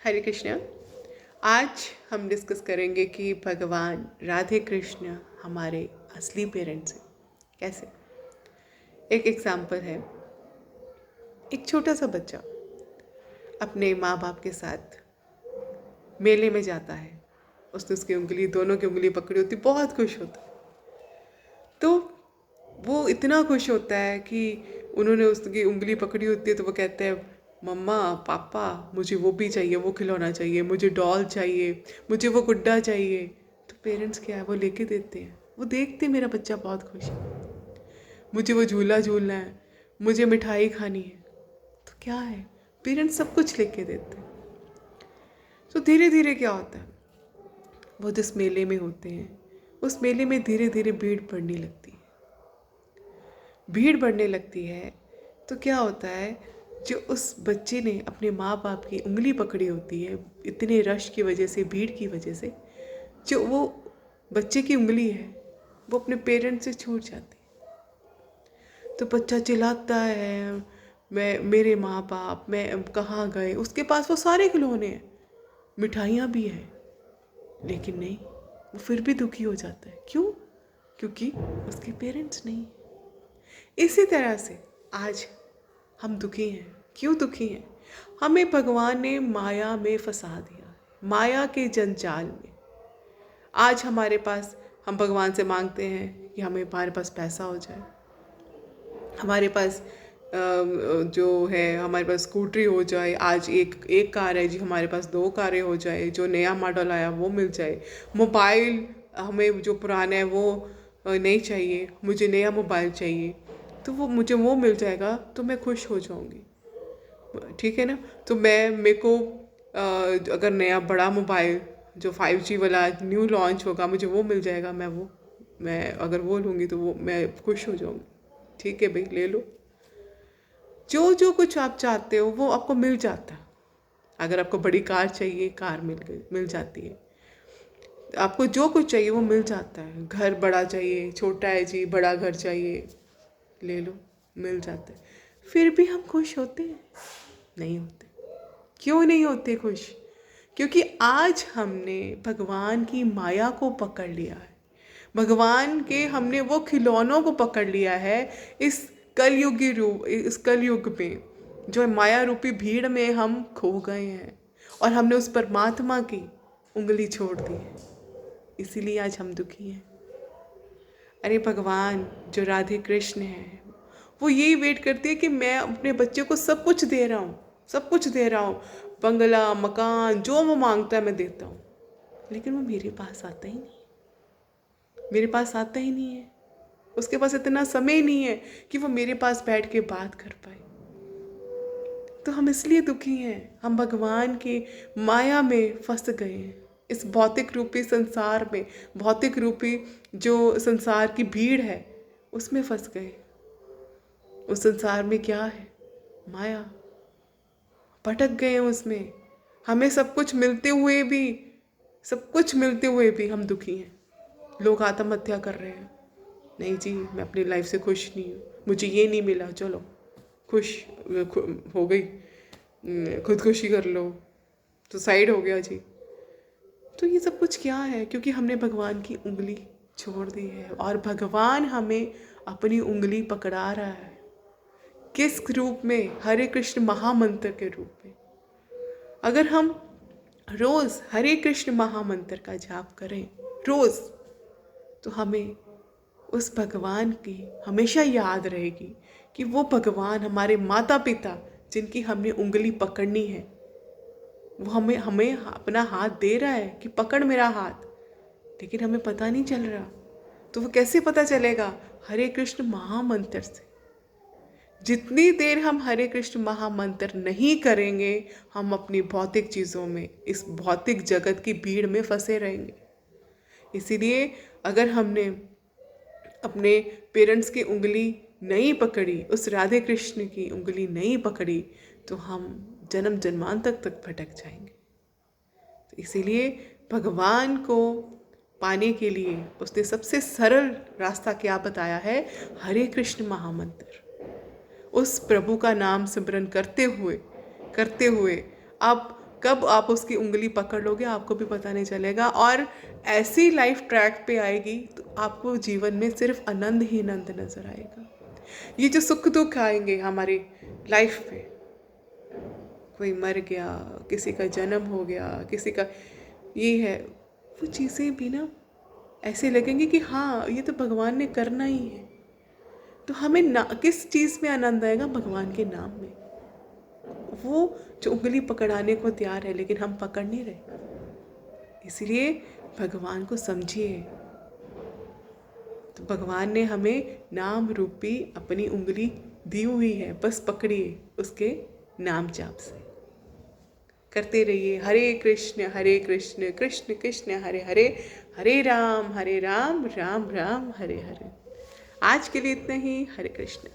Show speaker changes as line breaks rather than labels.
हरे कृष्ण। आज हम डिस्कस करेंगे कि भगवान राधे कृष्ण हमारे असली पेरेंट्स हैं कैसे। एक एग्जाम्पल है, एक छोटा सा बच्चा अपने माँ बाप के साथ मेले में जाता है। उसने उसकी उंगली, दोनों की उंगली पकड़ी होती, बहुत खुश होता है। तो वो इतना खुश होता है कि उन्होंने उसकी उंगली पकड़ी होती है, तो वो कहते हैं मम्मा पापा मुझे वो भी चाहिए, वो खिलौना चाहिए, मुझे डॉल चाहिए, मुझे वो गुड्डा चाहिए। तो पेरेंट्स क्या है, वो लेके देते हैं। वो देखते मेरा बच्चा बहुत खुश है, मुझे वो झूला झूलना है, मुझे मिठाई खानी है। तो क्या है, पेरेंट्स सब कुछ लेके देते हैं। तो धीरे धीरे क्या होता है, वो जिस मेले में होते हैं उस मेले में धीरे धीरे भीड़ बढ़ने लगती है। भीड़ बढ़ने लगती है तो क्या होता है, जो उस बच्चे ने अपने माँ बाप की उंगली पकड़ी होती है, इतने रश की वजह से, भीड़ की वजह से, जो वो बच्चे की उंगली है वो अपने पेरेंट्स से छूट जाती है। तो बच्चा चिल्लाता है, मैं, मेरे माँ बाप, मैं कहाँ गए। उसके पास वो सारे खिलौने हैं, मिठाइयाँ भी हैं, लेकिन नहीं, वो फिर भी दुखी हो जाता है। क्यों? क्योंकि उसके पेरेंट्स नहीं। इसी तरह से आज हम दुखी हैं। क्यों दुखी हैं? हमें भगवान ने माया में फंसा दिया, माया के जंजाल में। आज हमारे पास, हम भगवान से मांगते हैं कि हमारे पास पैसा हो जाए, हमारे पास जो है, हमारे पास स्कूटरी हो जाए। आज एक एक कार है जी, हमारे पास 2 कारें हो जाए, जो नया मॉडल आया वो मिल जाए। मोबाइल, हमें जो पुराना है वो नहीं चाहिए, मुझे नया मोबाइल चाहिए। तो वो मुझे वो मिल जाएगा तो मैं खुश हो जाऊंगी, ठीक है ना। तो मेरे को अगर नया बड़ा मोबाइल जो 5G वाला न्यू लॉन्च होगा, मुझे वो मिल जाएगा, मैं अगर वो लूँगी तो वो मैं खुश हो जाऊँगी। ठीक है भाई, ले लो। जो जो कुछ आप चाहते हो वो आपको मिल जाता है। अगर आपको बड़ी कार चाहिए, कार मिल जाती है। आपको जो कुछ चाहिए वो मिल जाता है। घर बड़ा चाहिए, छोटा है जी, बड़ा घर चाहिए, ले लो, मिल जाता है। फिर भी हम खुश होते हैं? नहीं होते। क्यों नहीं होते खुश? क्योंकि आज हमने भगवान की माया को पकड़ लिया है। भगवान के हमने वो खिलौनों को पकड़ लिया है। इस कलयुग में जो माया रूपी भीड़ में हम खो गए हैं, और हमने उस परमात्मा की उंगली छोड़ दी है। इसीलिए आज हम दुखी हैं। अरे भगवान जो राधे कृष्ण है, वो यही वेट करती है कि मैं अपने बच्चे को सब कुछ दे रहा हूँ, सब कुछ दे रहा हूँ, बंगला, मकान, जो वो मांगता है मैं देता हूँ। लेकिन वो मेरे पास आता ही नहीं, मेरे पास आता ही नहीं है। उसके पास इतना समय नहीं है कि वो मेरे पास बैठ के बात कर पाए। तो हम इसलिए दुखी हैं, हम भगवान की माया में फंस गए हैं। इस भौतिक रूपी संसार में, भौतिक रूपी जो संसार की भीड़ है उसमें फंस गए। उस संसार में क्या है? माया। भटक गए हैं उसमें। हमें सब कुछ मिलते हुए भी, सब कुछ मिलते हुए भी हम दुखी हैं। लोग आत्महत्या कर रहे हैं। नहीं जी, मैं अपनी लाइफ से खुश नहीं हूँ, मुझे ये नहीं मिला, चलो खुश हो गई, खुदकुशी कर लो, सुसाइड हो गया जी। तो ये सब कुछ क्या है? क्योंकि हमने भगवान की उंगली छोड़ दी है, और भगवान हमें अपनी उंगली पकड़ा रहा है। किस रूप में? हरे कृष्ण महामंत्र के रूप में। अगर हम रोज हरे कृष्ण महामंत्र का जाप करें रोज, तो हमें उस भगवान की हमेशा याद रहेगी कि वो भगवान हमारे माता पिता जिनकी हमने उंगली पकड़नी है, वो हमें हमें अपना हाथ दे रहा है कि पकड़ मेरा हाथ, लेकिन हमें पता नहीं चल रहा। तो वो कैसे पता चलेगा? हरे कृष्ण महामंत्र से। जितनी देर हम हरे कृष्ण महामंत्र नहीं करेंगे, हम अपनी भौतिक चीज़ों में, इस भौतिक जगत की भीड़ में फंसे रहेंगे। इसीलिए अगर हमने अपने पेरेंट्स की उंगली नहीं पकड़ी, उस राधे कृष्ण की उंगली नहीं पकड़ी, तो हम जन्म जन्मांतर तक भटक जाएंगे। तो इसीलिए भगवान को पाने के लिए उसने सबसे सरल रास्ता क्या बताया है? हरे कृष्ण महामंत्र। उस प्रभु का नाम सिमरन करते हुए आप कब आप उसकी उंगली पकड़ लोगे आपको भी पता नहीं चलेगा, और ऐसी लाइफ ट्रैक पे आएगी तो आपको जीवन में सिर्फ आनंद ही आनंद नजर आएगा। ये जो सुख दुख आएंगे हमारी लाइफ पे, कोई मर गया, किसी का जन्म हो गया, किसी का ये है, वो चीज़ें भी ना ऐसे लगेंगी कि हाँ ये तो भगवान ने करना ही है। तो हमें ना किस चीज़ में आनंद आएगा? भगवान के नाम में। वो जो उंगली पकड़ाने को तैयार है लेकिन हम पकड़ नहीं रहे, इसलिए भगवान को समझिए। तो भगवान ने हमें नाम रूपी अपनी उंगली दी हुई है, बस पकड़िए उसके नाम जाप से। करते रहिए हरे कृष्ण कृष्ण कृष्ण हरे हरे, हरे राम राम राम हरे हरे। आज के लिए इतना ही। हरे कृष्ण।